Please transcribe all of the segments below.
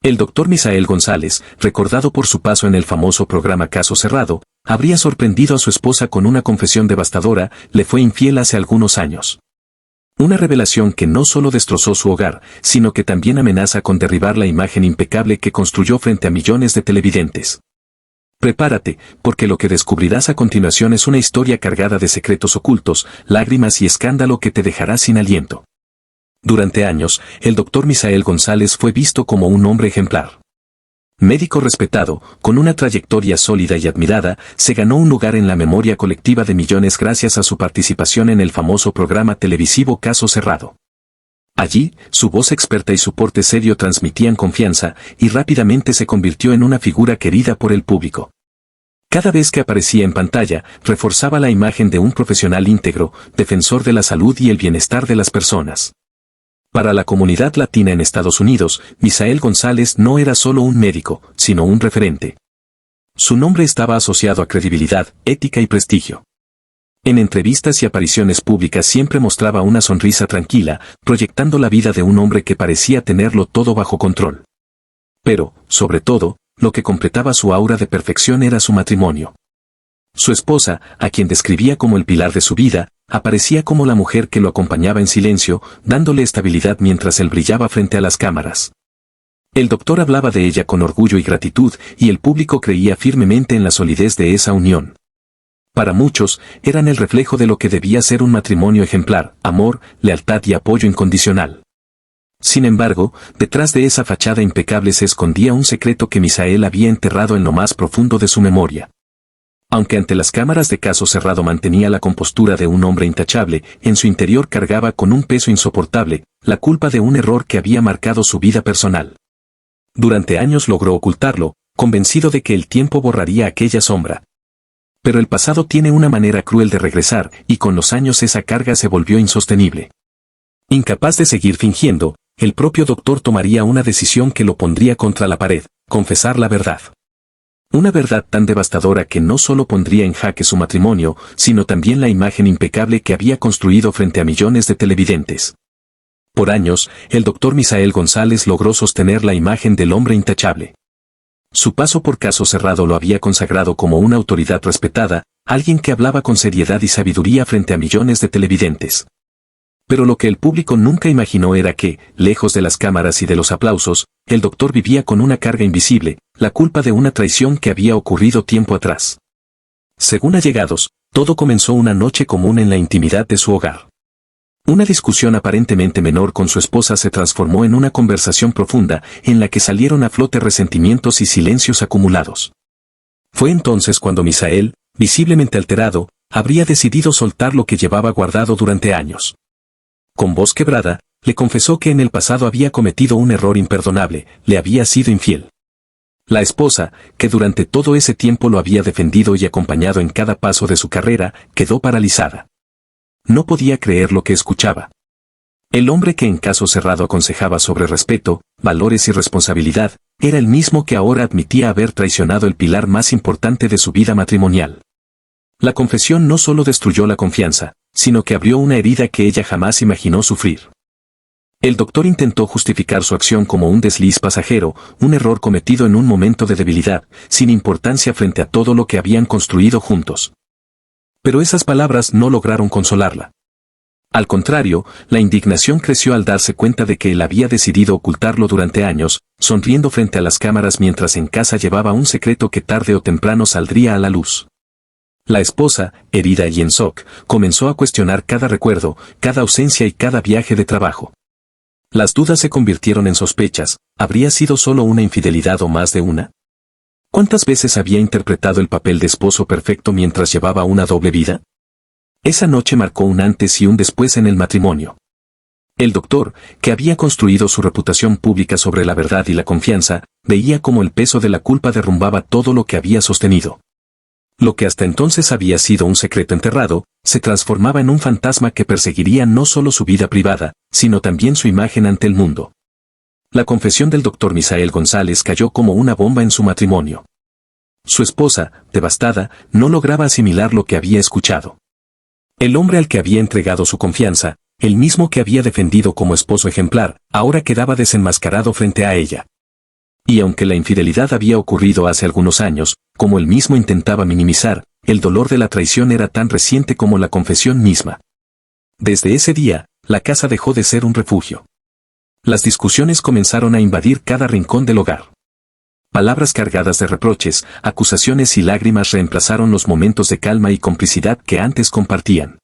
El doctor Misael González, recordado por su paso en el famoso programa Caso Cerrado, habría sorprendido a su esposa con una confesión devastadora: le fue infiel hace algunos años. Una revelación que no solo destrozó su hogar, sino que también amenaza con derribar la imagen impecable que construyó frente a millones de televidentes. Prepárate, porque lo que descubrirás a continuación es una historia cargada de secretos ocultos, lágrimas y escándalo que te dejará sin aliento. Durante años, el doctor Misael González fue visto como un hombre ejemplar. Médico respetado, con una trayectoria sólida y admirada, se ganó un lugar en la memoria colectiva de millones gracias a su participación en el famoso programa televisivo Caso Cerrado. Allí, su voz experta y su porte serio transmitían confianza, y rápidamente se convirtió en una figura querida por el público. Cada vez que aparecía en pantalla, reforzaba la imagen de un profesional íntegro, defensor de la salud y el bienestar de las personas. Para la comunidad latina en Estados Unidos, Misael González no era solo un médico, sino un referente. Su nombre estaba asociado a credibilidad, ética y prestigio. En entrevistas y apariciones públicas siempre mostraba una sonrisa tranquila, proyectando la vida de un hombre que parecía tenerlo todo bajo control. Pero, sobre todo, lo que completaba su aura de perfección era su matrimonio. Su esposa, a quien describía como el pilar de su vida, aparecía como la mujer que lo acompañaba en silencio, dándole estabilidad mientras él brillaba frente a las cámaras. El doctor hablaba de ella con orgullo y gratitud, y el público creía firmemente en la solidez de esa unión. Para muchos, eran el reflejo de lo que debía ser un matrimonio ejemplar: amor, lealtad y apoyo incondicional. Sin embargo, detrás de esa fachada impecable se escondía un secreto que Misael había enterrado en lo más profundo de su memoria. Aunque ante las cámaras de Caso Cerrado mantenía la compostura de un hombre intachable, en su interior cargaba con un peso insoportable, la culpa de un error que había marcado su vida personal. Durante años logró ocultarlo, convencido de que el tiempo borraría aquella sombra. Pero el pasado tiene una manera cruel de regresar, y con los años esa carga se volvió insostenible. Incapaz de seguir fingiendo, el propio doctor tomaría una decisión que lo pondría contra la pared: confesar la verdad. Una verdad tan devastadora que no solo pondría en jaque su matrimonio, sino también la imagen impecable que había construido frente a millones de televidentes. Por años, el doctor Misael González logró sostener la imagen del hombre intachable. Su paso por Caso Cerrado lo había consagrado como una autoridad respetada, alguien que hablaba con seriedad y sabiduría frente a millones de televidentes. Pero lo que el público nunca imaginó era que, lejos de las cámaras y de los aplausos, el doctor vivía con una carga invisible, la culpa de una traición que había ocurrido tiempo atrás. Según allegados, todo comenzó una noche común en la intimidad de su hogar. Una discusión aparentemente menor con su esposa se transformó en una conversación profunda, en la que salieron a flote resentimientos y silencios acumulados. Fue entonces cuando Misael, visiblemente alterado, habría decidido soltar lo que llevaba guardado durante años. Con voz quebrada, le confesó que en el pasado había cometido un error imperdonable: le había sido infiel. La esposa, que durante todo ese tiempo lo había defendido y acompañado en cada paso de su carrera, quedó paralizada. No podía creer lo que escuchaba. El hombre que en Caso Cerrado aconsejaba sobre respeto, valores y responsabilidad, era el mismo que ahora admitía haber traicionado el pilar más importante de su vida matrimonial. La confesión no solo destruyó la confianza, sino que abrió una herida que ella jamás imaginó sufrir. El doctor intentó justificar su acción como un desliz pasajero, un error cometido en un momento de debilidad, sin importancia frente a todo lo que habían construido juntos. Pero esas palabras no lograron consolarla. Al contrario, la indignación creció al darse cuenta de que él había decidido ocultarlo durante años, sonriendo frente a las cámaras mientras en casa llevaba un secreto que tarde o temprano saldría a la luz. La esposa, herida y en shock, comenzó a cuestionar cada recuerdo, cada ausencia y cada viaje de trabajo. Las dudas se convirtieron en sospechas: ¿habría sido solo una infidelidad o más de una? ¿Cuántas veces había interpretado el papel de esposo perfecto mientras llevaba una doble vida? Esa noche marcó un antes y un después en el matrimonio. El doctor, que había construido su reputación pública sobre la verdad y la confianza, veía cómo el peso de la culpa derrumbaba todo lo que había sostenido. Lo que hasta entonces había sido un secreto enterrado, se transformaba en un fantasma que perseguiría no solo su vida privada, sino también su imagen ante el mundo. La confesión del doctor Misael González cayó como una bomba en su matrimonio. Su esposa, devastada, no lograba asimilar lo que había escuchado. El hombre al que había entregado su confianza, el mismo que había defendido como esposo ejemplar, ahora quedaba desenmascarado frente a ella. Y aunque la infidelidad había ocurrido hace algunos años, como él mismo intentaba minimizar, el dolor de la traición era tan reciente como la confesión misma. Desde ese día, la casa dejó de ser un refugio. Las discusiones comenzaron a invadir cada rincón del hogar. Palabras cargadas de reproches, acusaciones y lágrimas reemplazaron los momentos de calma y complicidad que antes compartían.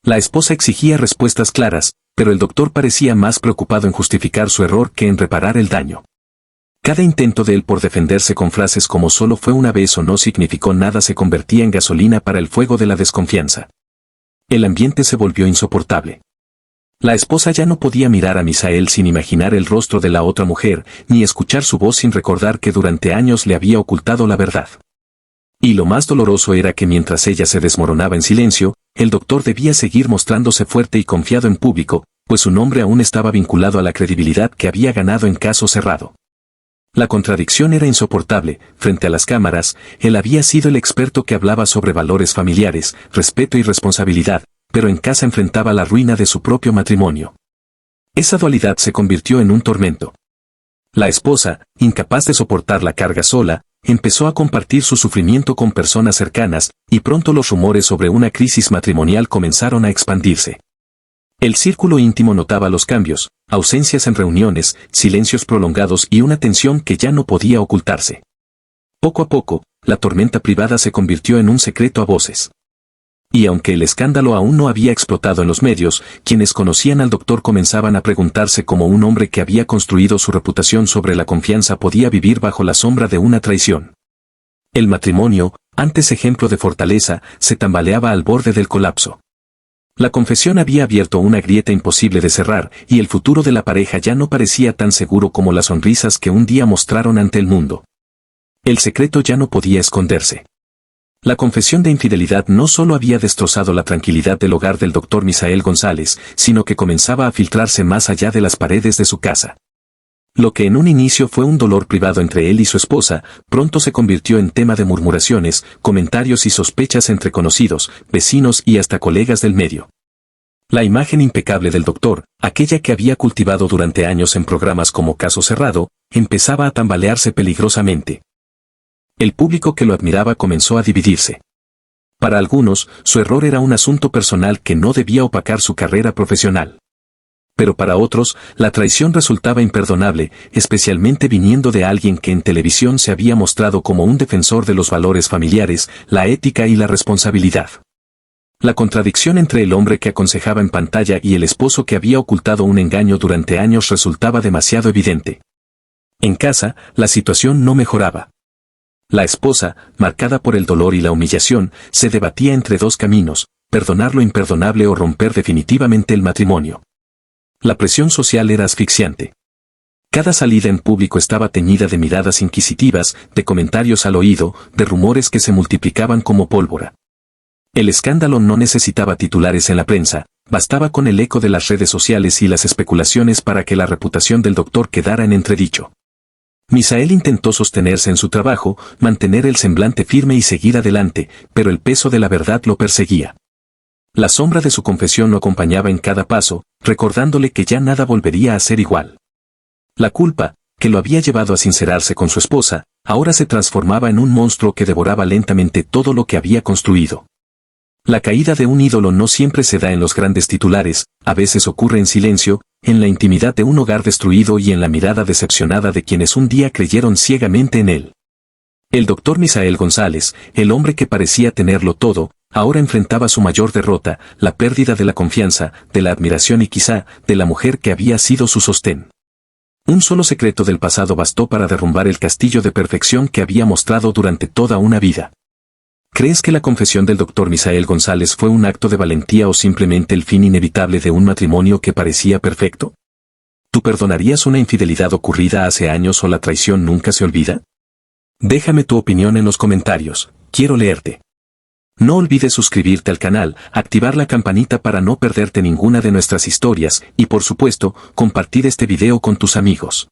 La esposa exigía respuestas claras, pero el doctor parecía más preocupado en justificar su error que en reparar el daño. Cada intento de él por defenderse con frases como solo fue una vez o no significó nada se convertía en gasolina para el fuego de la desconfianza. El ambiente se volvió insoportable. La esposa ya no podía mirar a Misael sin imaginar el rostro de la otra mujer, ni escuchar su voz sin recordar que durante años le había ocultado la verdad. Y lo más doloroso era que mientras ella se desmoronaba en silencio, el doctor debía seguir mostrándose fuerte y confiado en público, pues su nombre aún estaba vinculado a la credibilidad que había ganado en caso cerrado. La contradicción era insoportable. Frente a las cámaras, él había sido el experto que hablaba sobre valores familiares, respeto y responsabilidad, pero en casa enfrentaba la ruina de su propio matrimonio. Esa dualidad se convirtió en un tormento. La esposa, incapaz de soportar la carga sola, empezó a compartir su sufrimiento con personas cercanas, y pronto los rumores sobre una crisis matrimonial comenzaron a expandirse. El círculo íntimo notaba los cambios, ausencias en reuniones, silencios prolongados y una tensión que ya no podía ocultarse. Poco a poco, la tormenta privada se convirtió en un secreto a voces. Y aunque el escándalo aún no había explotado en los medios, quienes conocían al doctor comenzaban a preguntarse cómo un hombre que había construido su reputación sobre la confianza podía vivir bajo la sombra de una traición. El matrimonio, antes ejemplo de fortaleza, se tambaleaba al borde del colapso. La confesión había abierto una grieta imposible de cerrar, y el futuro de la pareja ya no parecía tan seguro como las sonrisas que un día mostraron ante el mundo. El secreto ya no podía esconderse. La confesión de infidelidad no solo había destrozado la tranquilidad del hogar del doctor Misael González, sino que comenzaba a filtrarse más allá de las paredes de su casa. Lo que en un inicio fue un dolor privado entre él y su esposa, pronto se convirtió en tema de murmuraciones, comentarios y sospechas entre conocidos, vecinos y hasta colegas del medio. La imagen impecable del doctor, aquella que había cultivado durante años en programas como Caso Cerrado, empezaba a tambalearse peligrosamente. El público que lo admiraba comenzó a dividirse. Para algunos, su error era un asunto personal que no debía opacar su carrera profesional. Pero para otros, la traición resultaba imperdonable, especialmente viniendo de alguien que en televisión se había mostrado como un defensor de los valores familiares, la ética y la responsabilidad. La contradicción entre el hombre que aconsejaba en pantalla y el esposo que había ocultado un engaño durante años resultaba demasiado evidente. En casa, la situación no mejoraba. La esposa, marcada por el dolor y la humillación, se debatía entre dos caminos: perdonar lo imperdonable o romper definitivamente el matrimonio. La presión social era asfixiante. Cada salida en público estaba teñida de miradas inquisitivas, de comentarios al oído, de rumores que se multiplicaban como pólvora. El escándalo no necesitaba titulares en la prensa, bastaba con el eco de las redes sociales y las especulaciones para que la reputación del doctor quedara en entredicho. Misael intentó sostenerse en su trabajo, mantener el semblante firme y seguir adelante, pero el peso de la verdad lo perseguía. La sombra de su confesión lo acompañaba en cada paso, recordándole que ya nada volvería a ser igual. La culpa, que lo había llevado a sincerarse con su esposa, ahora se transformaba en un monstruo que devoraba lentamente todo lo que había construido. La caída de un ídolo no siempre se da en los grandes titulares, a veces ocurre en silencio, en la intimidad de un hogar destruido y en la mirada decepcionada de quienes un día creyeron ciegamente en él. El doctor Misael González, el hombre que parecía tenerlo todo, ahora enfrentaba su mayor derrota, la pérdida de la confianza, de la admiración y quizá, de la mujer que había sido su sostén. Un solo secreto del pasado bastó para derrumbar el castillo de perfección que había mostrado durante toda una vida. ¿Crees que la confesión del doctor Misael González fue un acto de valentía o simplemente el fin inevitable de un matrimonio que parecía perfecto? ¿Tú perdonarías una infidelidad ocurrida hace años o la traición nunca se olvida? Déjame tu opinión en los comentarios, quiero leerte. No olvides suscribirte al canal, activar la campanita para no perderte ninguna de nuestras historias y por supuesto, compartir este video con tus amigos.